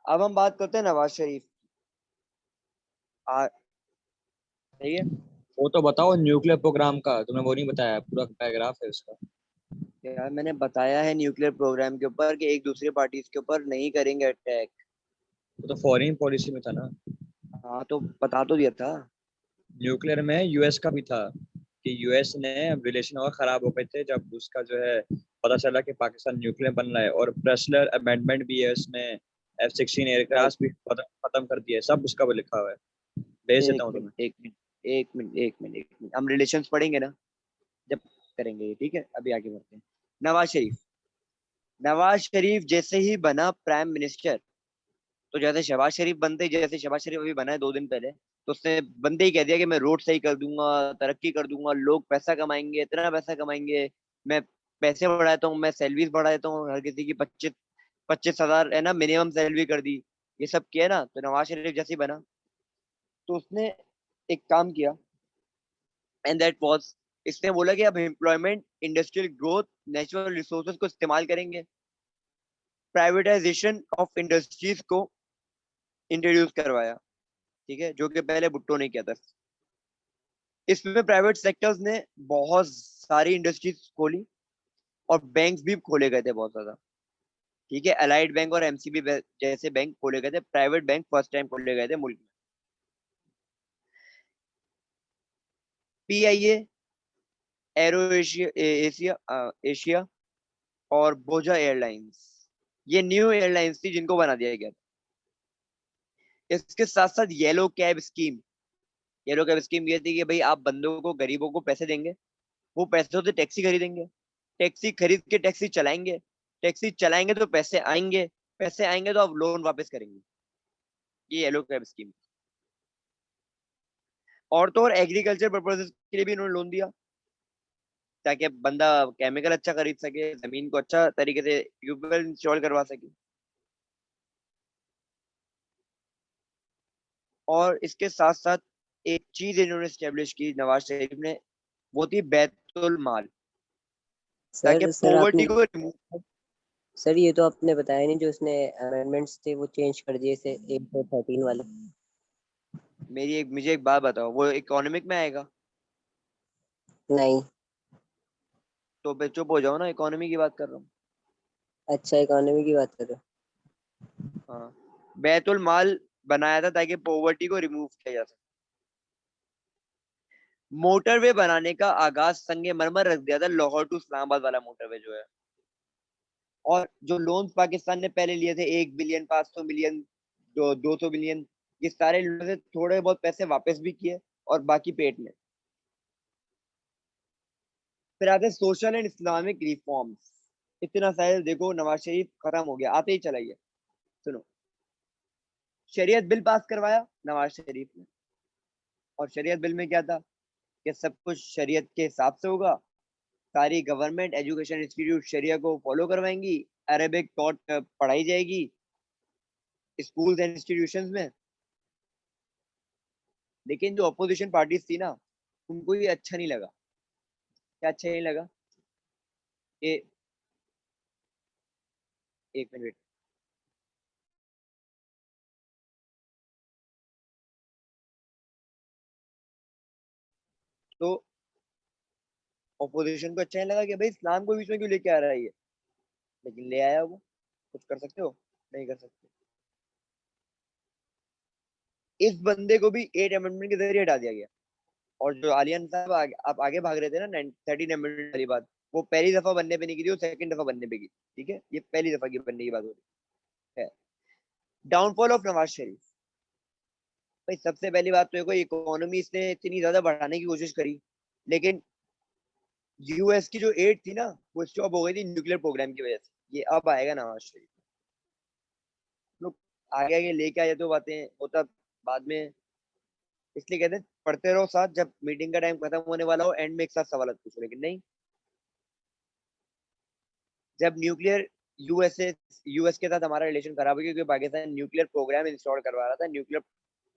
अब हम बात करते हैं नवाज शरीफ। सही है। वो तो बताओ न्यूक्लियर प्रोग्राम का, तुमने वो नहीं बताया, पूरा पैराग्राफ है उसका। यार मैंने बताया है न्यूक्लियर प्रोग्राम के ऊपर कि एक दूसरे पार्टीज के ऊपर नहीं करेंगे अटैक। वो तो फॉरेन पॉलिसी में था ना। हाँ तो बता तो दिया था। न्यूक्लियर में यूएस का भी था कि यूएस ने रिलेशन और खराब हो गए थे जब उसका जो है पता चला कि पाकिस्तान न्यूक्लियर बन रहा है, और प्रेसलर अमेंडमेंट भी है उसमें। F-16 बस एयरक्राफ्ट भी खत्म कर दिया है, सब उसका वो लिखा हुआ है। भेज देता एक हूँ मिनट तुम्हें। एक मिनट एक मिनट एक मिनट एक मिनट, हम रिलेशंस पढ़ेंगे ना जब करेंगे ये, ठीक है। अभी आगे बढ़ते हैं। नवाज शरीफ। नवाज शरीफ जैसे ही बना प्राइम मिनिस्टर, तो जैसे शहबाज शरीफ बनते, जैसे शहबाज शरीफ अभी बना है 2 दिन पहले, तो उसने बंदे ही कह दिया कि मैं रोड सही कर दूंगा, तरक्की कर दूंगा, लोग पैसा कमाएंगे, इतना पैसा कमाएंगे। मैं पैसे बढ़ा देता हूँ, मैं सैलरीज बढ़ा देता हूँ, हर किसी की 25-25 हजार है ना मिनिमम सैलरी कर दी। ये सब किया ना, तो नवाज शरीफ जैसे ही बना, तो उसने एक काम किया, एंड दैट वाज, इसने बोला कि अब employment, industrial growth, natural resources को इस्तेमाल करेंगे, प्राइवेटाइजेशन ऑफ इंडस्ट्रीज को इंट्रोड्यूस करवाया। ठीक है, जो कि पहले भुट्टो ने किया था। इसमें प्राइवेट सेक्टर्स ने बहुत सारी इंडस्ट्रीज खोली, और बैंक्स भी खोले गए थे बहुत ज्यादा। ठीक है, अलाइड बैंक और एमसीबी जैसे बैंक खोले गए थे, प्राइवेट बैंक फर्स्ट टाइम खोले गए थे मुल्क में। पीआईए, एरो एशिया, एशिया और बोजा एयरलाइंस, ये न्यू एयरलाइंस थी जिनको बना दिया गया था। इसके साथ साथ yellow cab scheme. Yellow cab scheme ये थी कि भाई आप बंदों को, गरीबों को पैसे देंगे, वो पैसों से टैक्सी खरीदेंगे, टैक्सी खरीद के टैक्सी चलाएंगे, टैक्सी चलाएंगे तो पैसे आएंगे, पैसे आएंगे तो आप लोन वापस करेंगे। ये येलो कैब स्कीम। और तो और एग्रीकल्चर पर्पजेज के लिए भी इन्होंने लोन दिया, ताकि बंदा केमिकल अच्छा खरीद सके, जमीन को अच्छा तरीके से ट्यूबवेल इंस्टॉल करवा सके। और इसके साथ साथ एक चीज इन्होंने स्टेब्लिश की नवाज शरीफ ने, वो थी बैतुल माल, ताकि सर सर आपने पॉवर्टी को रिमूव। सर ये तो आपने बताया नहीं, जो उसने अमेंडमेंट्स थे वो चेंज कर दिए थे 113 वाले। मुझे एक बात बताओ, वो इकोनॉमिक में आएगा? नहीं। तो फिर चुप हो जाओ ना, इकोनॉमी की बात कर रहा हूँ। अच्छा, इकोनॉमी की बात कर रहे हाँ, बैतुल माल बनाया था ताकि पॉवर्टी को रिमूव किया जा सके। मोटरवे बनाने का आगाज संगमरमर रख दिया था, लाहौर टू इस्लामाबाद वाला मोटरवे जो है। और जो लोन्स पाकिस्तान ने पहले लिए थे, 1 बिलियन, 500 मिलियन, 200 मिलियन, ये सारे लोगों से थोड़े बहुत पैसे वापस भी किए, और बाकी पेट में। फिर आते सोशल एंड इस्लामिक रिफॉर्म्स। इतना सारे देखो, नवाज शरीफ खत्म हो गया आते ही चलाइए। सुनो, शरीयत बिल पास करवाया नवाज शरीफ ने। और शरीयत बिल में क्या था कि सब कुछ शरीयत के हिसाब से होगा, सारी गवर्नमेंट एजुकेशन इंस्टीट्यूट शरिया को फॉलो करवाएंगी, अरेबिक तौर पढ़ाई जाएगी स्कूल्स एंड इंस्टीट्यूशंस में। लेकिन जो अपोजिशन पार्टीज थी ना, उनको ये अच्छा नहीं लगा। क्या अच्छा नहीं लगा? कि एक मिनट, तो अपोजिशन को अच्छा नहीं लगा कि भाई इस्लाम को बीच में क्यों लेके आ रहा है ये। लेकिन ले आया वो। कुछ कर सकते हो? नहीं कर सकते। इस बंदे को भी 8 अमेंडमेंट के जरिए हटा दिया गया। और जो आलियान साहब आप आगे भाग रहे थे ना 13 अमेंडमेंट वाली बात, वो पहली दफा बनने पे नहीं की थी, वो सेकंड दफा बनने पे की। ठीक है, ये पहली दफा की बनने की बात हो रही है। Downfall of Nawaz Sharif. भाई सबसे पहली बात तो देखो, इकोनॉमी इसने इतनी ज्यादा बढ़ाने की कोशिश करी, लेकिन यूएस की जो एड थी ना, वो स्टॉप हो गई थी न्यूक्लियर प्रोग्राम की वजह से। ये अब आएगा नवाज शरीफ। लोग आगे आगे लेके आए तो बातें होता बाद में। इसलिए कहते हैं पढ़ते रहो साथ, जब मीटिंग का टाइम खत्म होने वाला हो एंड में एक साथ सवाल पूछो। लेकिन नहीं, जब न्यूक्लियर यूएसए यूएस के साथ हमारा रिलेशन खराब हो गया, क्योंकि पाकिस्तान न्यूक्लियर प्रोग्राम इंस्टॉल करवा रहा था, न्यूक्लियर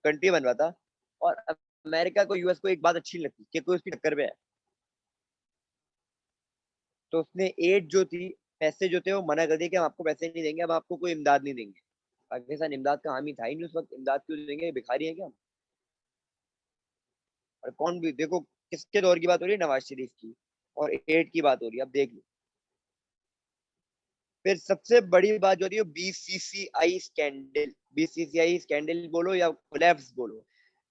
कंट्री बन रहा था। और अमेरिका को, यूएस को एक बात अच्छी नहीं लगती कि कोई उसकी टक्कर पे है। तो उसने एड जो थी, पैसे जो थे वो मना कर दिए कि हम आपको पैसे नहीं देंगे, हम आपको कोई इमदाद नहीं देंगे। पाकिस्तान इमदाद का हामी था ही नहीं उस वक्त, इमदाद क्यों देंगे, भिखारी है क्या? और कौन भी देखो, किसके दौर की बात हो रही है, नवाज शरीफ की, और एड की बात हो रही है, अब देख लो। फिर सबसे बड़ी बात जो रही है बीसीसीआई स्कैंडल, बीसीसीआई स्कैंडल बोलो या कोलैप्स बोलो,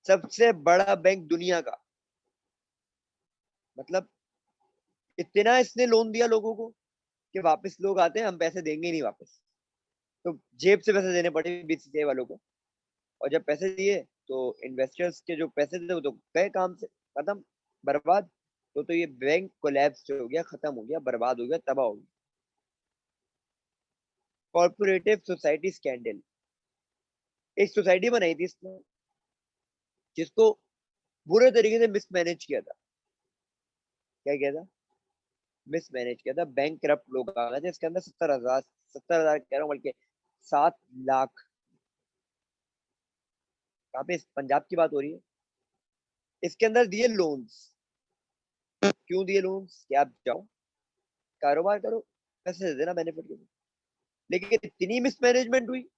सबसे बड़ा बैंक दुनिया का, मतलब इतना इसने लोन दिया लोगों को कि वापस लोग आते हैं, हम पैसे देंगे ही नहीं वापस, तो जेब से पैसे देने पड़े बीसीसीआई वालों को। और जब पैसे दिए तो इन्वेस्टर्स के जो पैसे थे वो तो गए काम से, खत्म, बर्बाद। तो ये बैंक कोलैप्स हो गया, खत्म हो गया, बर्बाद हो गया, तबाह हो गया। कॉर्पोरेटिव सोसाइटी स्कैंडल, एक सोसाइटी बनाई थी इसने जिसको बुरे तरीके से मिसमैनेज किया था। क्या किया था? मिसमैनेज किया था। बैंक करप्ट लोग आ गए थे इसके अंदर, 70,000, 70,000 कह रहा हूँ बल्कि 7 लाख। कहाँ पे? पंजाब की बात हो रही है। इसके अंदर दिए लोन्स। क्यों दिए लोन्स? कि आप जाओ कारोबार करो, पैसे दे देना बेनिफिट के लिए। लेकिन इतनी मिसमैनेजमेंट हुई,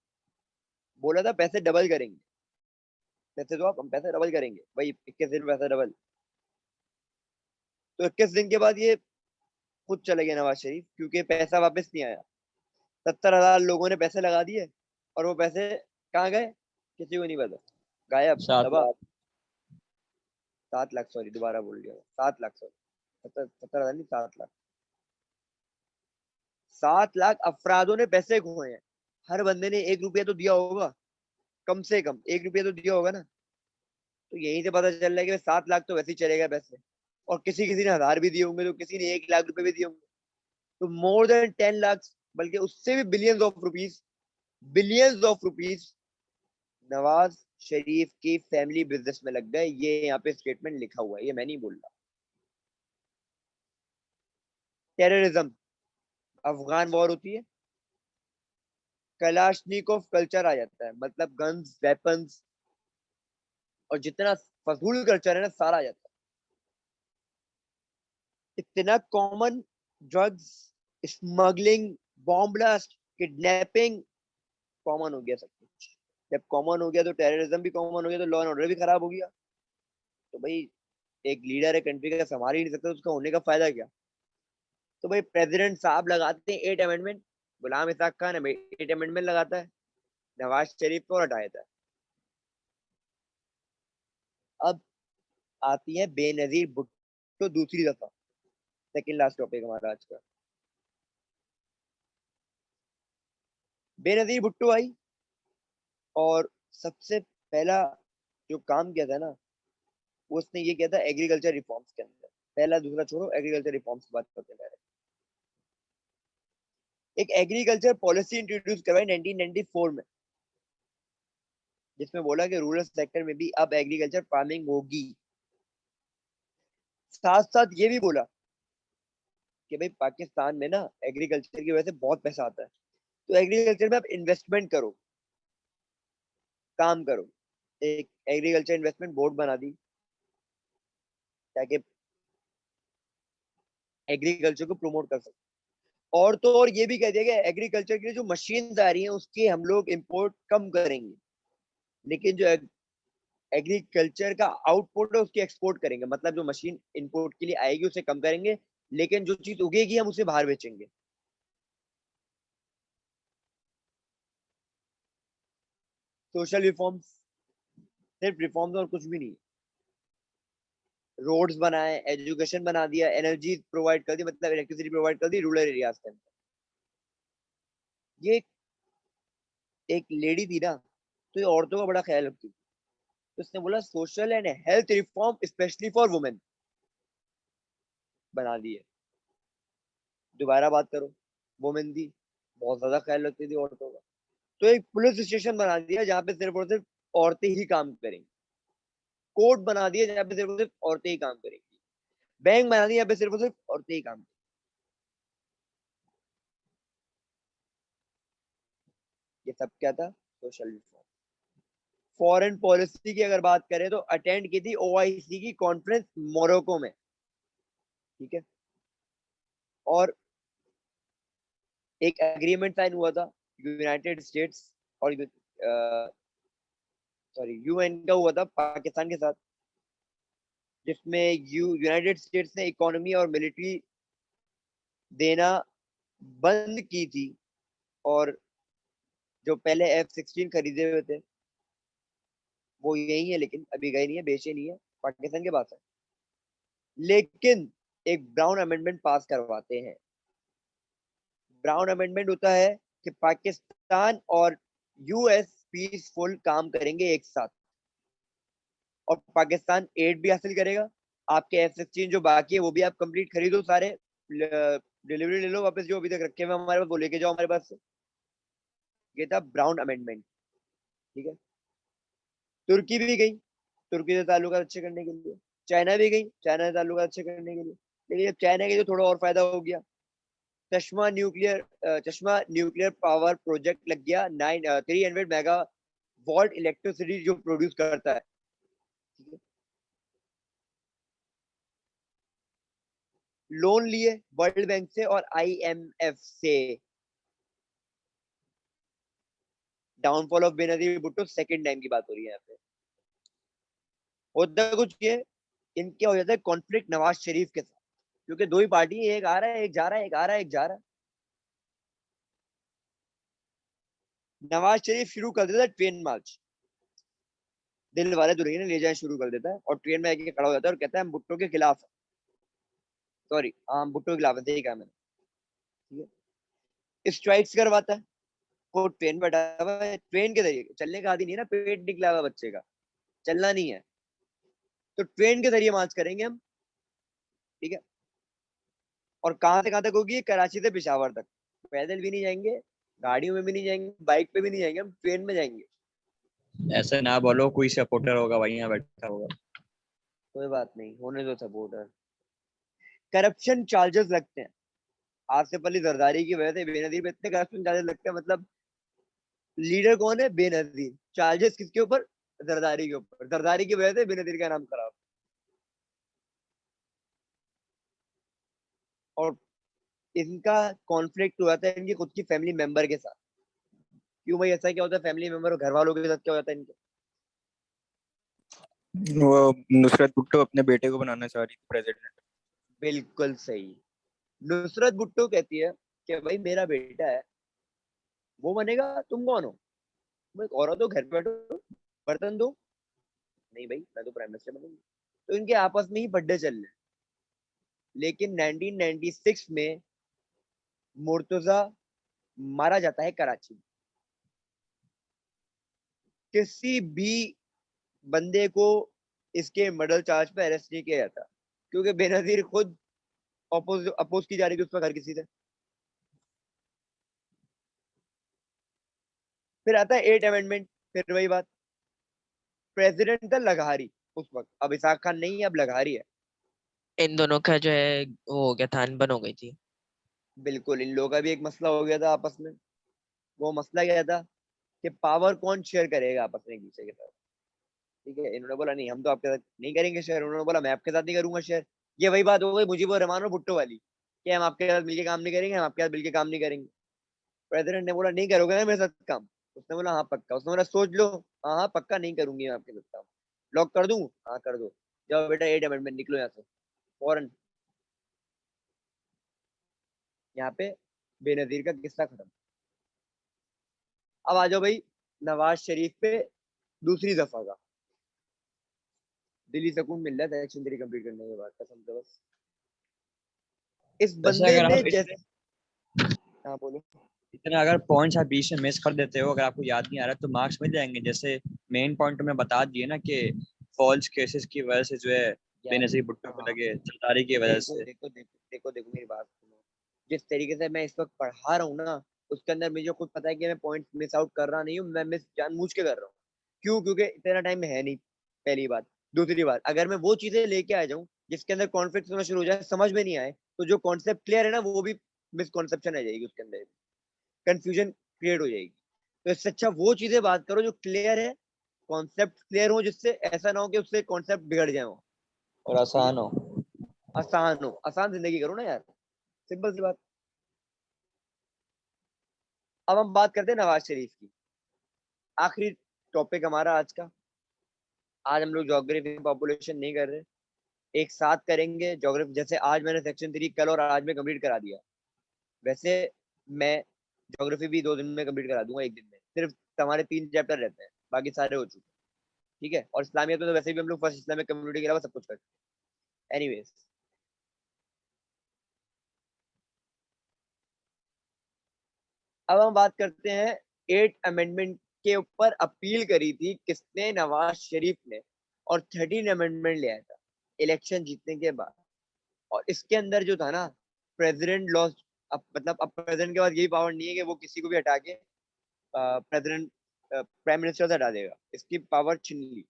बोला था पैसे डबल करेंगे, पैसे दो आप, हम पैसे डबल करेंगे, भाई 21 दिन में पैसा डबल। तो 21 दिन के बाद ये खुद चले गए नवाज शरीफ, क्योंकि पैसा वापस नहीं आया। 70,000 लोगों ने पैसे लगा दिए, और वो पैसे कहाँ गए किसी को नहीं पता, गायब, सात तबाह। लाख 7 लाख, सॉरी दोबारा बोल दिया, 7 लाख, सॉरी, 70,000 नहीं, 7 लाख। 7 लाख अफरादों ने पैसे खोए हैं। हर बंदे ने 1 रुपया तो दिया होगा, कम से कम 1 रुपया तो दिया होगा ना। तो यहीं से पता चल रहा है कि 7 लाख तो वैसे ही चले गए पैसे। और किसी किसी ने 1,000 भी दिए होंगे, तो किसी ने 1 लाख रुपए भी दिए होंगे। तो मोर देन 10 लाख, बल्कि उससे भी billions of rupees, billions of rupees Nawaz Sharif की फैमिली बिजनेस में लग गए। ये यहाँ पे स्टेटमेंट लिखा हुआ है, ये मैं नहीं बोल रहा। टेररिज्म, अफगान वॉर होती है, कलाशनिकोव कल्चर आ जाता है, मतलब गन्स, वेपन्स, और जितना फजूल कल्चर है ना, सारा आ जाता है। इतना common, drugs, smuggling, bomb blast, kidnapping, common हो गया सब कुछ। जब कॉमन हो गया तो टेररिज्म भी कॉमन हो गया, तो लॉ एंड ऑर्डर भी खराब हो गया। तो भाई एक लीडर है कंट्री का, संभाल ही नहीं सकता, तो उसका होने का फायदा क्या? तो भाई प्रेसिडेंट साहब लगाते हैं 8 अमेंडमेंट, गुलाम इसाक खान 8 अमेंडमेंट लगाता है, नवाज शरीफ को हटा देता है। अब आती है बेनजीर भुट्टो दूसरी दफा, सेकंड लास्ट टॉपिक हमारा आज का। बेनजीर भुट्टो आई, और सबसे पहला जो काम किया था ना, वो उसने ये किया था एग्रीकल्चर रिफॉर्म्स के अंदर। पहला दूसरा छोड़ो, एग्रीकल्चर रिफॉर्म्स की बात करते हैं। एक एग्रीकल्चर पॉलिसी इंट्रोड्यूस करवाई 1994 में, जिसमें बोला कि रूरल सेक्टर में भी अब एग्रीकल्चर फार्मिंग होगी। साथ साथ ये भी बोला कि भाई पाकिस्तान में ना एग्रीकल्चर की वजह से बहुत पैसा आता है, तो एग्रीकल्चर में आप इन्वेस्टमेंट करो, काम करो। एक एग्रीकल्चर इन्वेस्टमेंट बोर्ड बना दी, ताकि एग्रीकल्चर को प्रमोट कर सके। और तो और ये भी कह दिया कि एग्रीकल्चर के लिए जो मशीन आ रही हैं उसके हम लोग इंपोर्ट कम करेंगे, लेकिन जो एग्रीकल्चर का आउटपुट है उसकी एक्सपोर्ट करेंगे। मतलब जो मशीन इंपोर्ट के लिए आएगी उसे कम करेंगे, लेकिन जो चीज उगेगी हम उसे बाहर बेचेंगे। सोशल रिफॉर्म्स, सिर्फ रिफॉर्म्स और कुछ भी नहीं। रोड्स बनाए, एजुकेशन बना दिया, एनर्जी प्रोवाइड कर दी, मतलब इलेक्ट्रिसिटी प्रोवाइड कर दी रूरल एरियाज के अंदर। ये एक लेडी थी ना, तो ये औरतों का बड़ा ख्याल रखती थी, तो उसने बोला social and health reform specially for women बना दिए। दोबारा बात करो, वुमेन थी, बहुत ज्यादा ख्याल रखती थी औरतों का। तो एक पुलिस स्टेशन बना दिया जहाँ पे सिर्फ और सिर्फ औरतें ही काम करेंगी। कोर्ट बना दिया जहाँ पे सिर्फ और सिर्फ औरतें ही काम करेंगी। बैंक बना दिया जहाँ पे सिर्फ और सिर्फ औरतें ही काम करेंगी। ये सब क्या था? Social reform. फॉरेन पॉलिसी की अगर बात करें तो अटेंड की थी ओआईसी की कॉन्फ्रेंस मोरक्को में, ठीक है। और एक एग्रीमेंट साइन हुआ था यूनाइटेड स्टेट्स और सॉरी यूएन का हुआ था पाकिस्तान के साथ, जिसमें यूनाइटेड स्टेट्स ने इकोनॉमी और मिलिट्री देना बंद की थी, और जो पहले F-16 खरीदे हुए थे वो यही है, लेकिन अभी गए नहीं है, बेचे नहीं है, पाकिस्तान के पास है। लेकिन एक ब्राउन अमेंडमेंट पास करवाते हैं। ब्राउन अमेंडमेंट होता है कि पाकिस्तान और यूएस पीसफुल काम करेंगे एक साथ, और पाकिस्तान एड भी हासिल करेगा। आपके F-16 जो बाकी है वो भी आप कंप्लीट खरीदो, सारे डिलीवरी ले लो वापस, जो अभी तक रखे हुए हमारे पास वो लेके जाओ हमारे पास से। ये था ब्राउन अमेंडमेंट। ठीक है, तुर्की भी गई तुर्की से ताल्लुकात अच्छे करने के लिए, चाइना भी गई चाइना से ताल्लुकात अच्छे करने के लिए। लेकिन जब चाइना के तो थोड़ा और फायदा हो गया, चश्मा न्यूक्लियर पावर प्रोजेक्ट लग गया, 300 मेगा वॉल्ट इलेक्ट्रिसिटी जो प्रोड्यूस करता है। ठीक है, लोन लिए वर्ल्ड बैंक से और IMF से। Downfall of Benazir Bhutto second time की बात हो रही है यहाँ पे। होता कुछ ये, इनके हो जाता है कॉन्फ्लिक्ट नवाज शरीफ के साथ, क्योंकि दो ही पार्टी, एक आ रहा है एक जा रहा है, एक आ रहा है एक जा रहा है। नवाज शरीफ शुरू कर देता है ट्रेन मार्च, दिल वाले दुल्हनिया ले जाए शुरू कर देता है, और ट्रेन में आके खड़ा हो जाता है और कहता है हम भुट्टो के खिलाफ, सॉरी हम भुट्टो के खिलाफ है, सही कहा मैंने। ठीक है, स्ट्राइक्स करवाता है, वो ट्रेन बैठा हुआ है, ट्रेन के जरिए चलने का आदि नहीं है ना, पेट निकला हुआ बच्चे का, चलना नहीं है, तो ट्रेन के जरिए मार्च करेंगे हम। ठीक है, और कहां तक होगी, कराची से पेशावर तक। पैदल भी नहीं जाएंगे, गाड़ियों में भी नहीं जाएंगे, बाइक पे भी नहीं जाएंगे, हम ट्रेन में जाएंगे। ऐसे ना बोलो, कोई सपोर्टर होगा भाई यहाँ बैठा होगा। कोई बात नहीं, होने दो सपोर्टर। करप्शन चार्जेस लगते हैं, आसिफ अली जरदारी की वजह से बेनजीर पे इतने करप्शन चार्जेस लगते हैं, मतलब लीडर कौन है, बेनजीर, चार्जेस किसके ऊपर, जरदारी के ऊपर, जरदारी की वजह से बेनजीर का नाम खराब। और इनका कॉन्फ्लिक्ट हुआ था इनकी खुद की फैमिली मेंबर के साथ। क्यों भाई, ऐसा क्या होता है फैमिली मेंबर और घर वालों के साथ क्या होता है इनके? वो नुसरत भुट्टो अपने बेटे को बनाना चाह रही थी प्रेसिडेंट। बिल्कुल सही। नुसरत भुट्टो कहती है कि भाई मेरा बेटा है, वो बनेगा, तुम कौन हो, तुम एक औरत हो, घर पे बैठो, बर्तन दो। नहीं भाई, मैं तो प्राइम मिनिस्टर बनूंगी। तो इनके आपस में ही बड्डे चल रहे हैं। लेकिन 1996 में मुर्तजा मारा जाता है कराची में। किसी भी बंदे को इसके मर्डर चार्ज पे अरेस्ट नहीं किया जाता, क्योंकि बेनजीर खुद अपोज की जा रही थी उस पर हर किसी से। फिर आता है 8 अमेंडमेंट, फिर वही बात, प्रेसिडेंट था लघारी उस वक्त, अब इसाक खान नहीं है, अब लघारी है। इन दोनों का जो है वो हो गया था, अनबन हो गई थी। बिल्कुल, इन लोगों का भी एक मसला हो गया था आपस में। वो मसला क्या था कि पावर कौन शेयर करेगा आपस में एक दूसरे के साथ। ठीक है, इन्होंने बोला नहीं हम तो आपके साथ नहीं करेंगे शेयर, उन्होंने बोला मैं आपके साथ नहीं करूंगा शेयर। ये वही बात हो गई मुजीबुर रहमान और भुट्टो वाली, कि हम आपके साथ मिलके काम नहीं करेंगे, हम आपके साथ मिलके काम नहीं करेंगे। प्रेसिडेंट ने बोला नहीं करोगे ना मेरे साथ काम, उसने बोला हाँ पक्का, उसने बोला सोच लो, हाँ हाँ पक्का नहीं करूंगी मैं आपके साथ काम, लॉक कर दूं, हाँ कर दो, जाओ बेटा 8 अमेंडमेंट, निकलो यहाँ से फौरन। यहाँ पे बेनजीर का किस्सा खत्म। अब आ जाओ भाई नवाज शरीफ पे, दूसरी दफा का दिल्ली सुकून मिल रहा था इलेक्शन तेरी कंप्लीट करने के बाद, कसम से बस। इस वैसे बंदे अगर ने आप जैसे, हाँ बोलो। इतना अगर पॉइंट्स आप बीच में मिस कर देते हो, अगर आपको याद नहीं आ रहा तो मार्क्स मिल जाएंगे। जैसे मेन पॉइंट में बता दिए ना कि फॉल्स केसेस की वजह से जो है यार बेनजीर भुट्टो को हाँ, लगे, सरदारी की वजह देखो से। देखो देखो देखो देखो मेरी बात सुनो। जिस तरीके से मैं इस वक्त पढ़ा रहा हूँ ना, उसके अंदर मुझे खुद पता है कि मैं पॉइंट मिस आउट कर रहा नहीं हूँ, मैं मिस जानबूझ के कर रहा हूँ। क्यों? क्योंकि इतना टाइम है नहीं, पहली बात। दूसरी बात, अगर मैं वो चीजें लेके आ जाऊं जिसके अंदर कॉन्फ्लिक्ट होना शुरू हो जाए, समझ में नहीं आए, तो जो कॉन्सेप्ट क्लियर है ना वो भी मिसकॉन्सेप्शन आ जाएगी उसके अंदर, कंफ्यूजन क्रिएट हो जाएगी। तो इससे अच्छा वो चीजें बात करो जो क्लियर है, कॉन्सेप्ट क्लियर हो, जिससे ऐसा ना हो कि उससे कॉन्सेप्ट बिगड़ जाए वो। और ठीक है, आसान हो। आसान हो, आसान जिंदगी करो ना यार, सिंपल सी बात। अब हम बात करते हैं नवाज शरीफ की। आखिरी टॉपिक हमारा आज का। आज हम लोग ज्योग्राफी पॉपुलेशन नहीं कर रहे, एक साथ करेंगे ज्योग्राफी। जैसे आज मैंने सेक्शन 3 कल और आज में कंप्लीट करा दिया, वैसे मैं ज्योग्राफी भी 2 दिन में कंप्लीट करा दूंगा, 1 दिन में। सिर्फ हमारे 3 चैप्टर रहते हैं, बाकी सारे हो चुके हैं, ठीक है। और इस्लामियत में तो वैसे भी हम लोग फर्स्ट इस्लामिक कम्युनिटी के अलावा सब कुछ करते हैं। एनीवेज, अब हम बात करते हैं 8 अमेंडमेंट के ऊपर अपील करी थी किसने, नवाज शरीफ ने, और 13 अमेंडमेंट ले आया था इलेक्शन जीतने के बाद। और इसके अंदर जो था ना, प्रेसिडेंट लॉ, अब मतलब अब प्रेसिडेंट के पास यही पावर नहीं है कि वो किसी को भी हटा के प्रेसिडेंट प्राइम मिनिस्टर से हटा देगा, इसकी पावर छीन ली।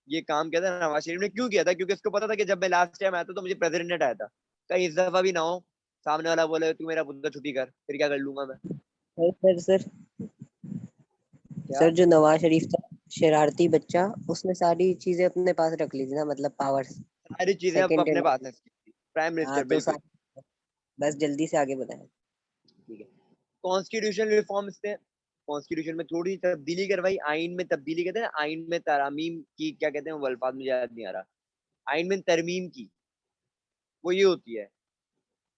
ये काम किया था नवाज शरीफ ने। क्यों किया था? क्योंकि इसको पता था कि जब मैं लास्ट टाइम आया था तो मुझे प्रेसिडेंट ने हटाया था, कहीं इस दफा भी ना हो सामने वाला बोले तू मेरा मुद्दा छुट्टी कर, फिर क्या कर लूंगा मैं। सर क्या? सर जो नवाज शरीफ था शरारती बच्चा, उसने सारी चीजें अपने पास रख ली थी ना, मतलब पावर्स सारी चीजें अब सेकंड अपने इन। पास है प्राइम हाँ मिनिस्टर, तो बिल्कुल। बस जल्दी से आगे बताएं। ठीक है, कॉन्स्टिट्यूशन रिफॉर्म्स थे। कॉन्स्टिट्यूशन में थोड़ी तब्दीली करवाई, आइन में तब्दीली कहते हैं ना, आइन में तरामीम की, क्या कहते हैं वो अल्फाज मुझे याद नहीं आ रहा, आइन में तरमीम की, वो ये होती है।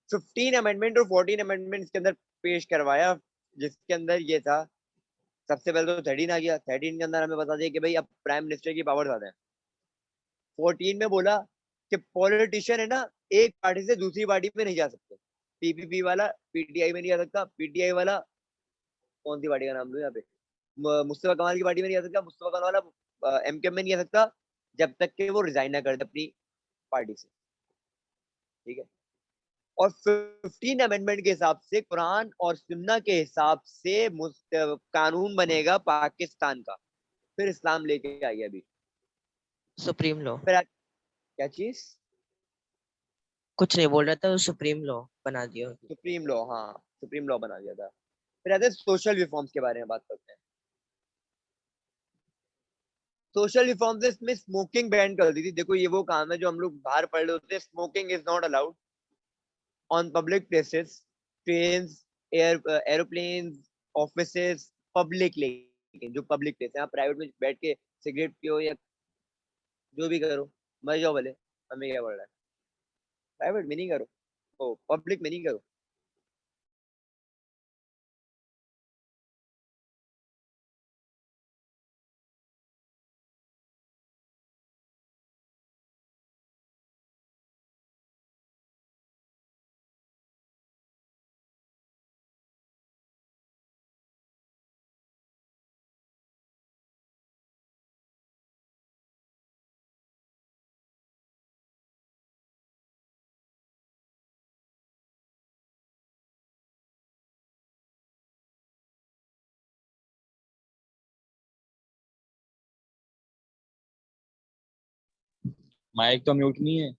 15 अमेंडमेंट और 14 अमेंडमेंट इसके अंदर पेश करवाया, जिसके अंदर ये था। सबसे पहले तो 13 आ गया। 13 के अंदर हमें बता दिया कि भाई अब प्राइम मिनिस्टर की पावर ज्यादा है। 14 में बोला कि पॉलिटिशियन है ना, एक पार्टी से दूसरी पार्टी में नहीं जा सकते। पीपीपी वाला पीटीआई में नहीं जा सकता, पीटीआई वाला कौन सी पार्टी का नाम लूं यहाँ पे, मुस्तफा कमाल की पार्टी में नहीं जा सकता, मुस्तफा कमाल वाला एमकेएम में नहीं जा सकता, जब तक कि वो रिजाइन ना कर दे अपनी पार्टी से, ठीक है। और 15 अमेंडमेंट के हिसाब से, कुरान और सुन्ना के हिसाब से कानून बनेगा पाकिस्तान का। फिर इस्लाम लेके आई है अभी। Supreme law. फिर क्या चीज? कुछ नहीं बोल रहा था, सुप्रीम लॉ बना दिया। सुप्रीम लॉ, हाँ, सुप्रीम लॉ बना दिया था। फिर आते हैं सोशल रिफॉर्म्स के बारे में बात करते हैं। सोशल रिफॉर्म्स इसमें स्मोकिंग बैन कर दी थी। देखो ये वो काम है जो हम लोग बाहर पढ़ रहे होते हैं। Smoking is not allowed on public places, trains, aeroplanes, offices, public. लेकिन जो पब्लिक प्लेस है, आप प्राइवेट में बैठ के सिगरेट पियो या जो भी करो, मर जाओ भले, हमें क्या पड़ रहा है। प्राइवेट में नहीं करो, ओ पब्लिक में नहीं करो। माइक तो म्यूट नहीं है।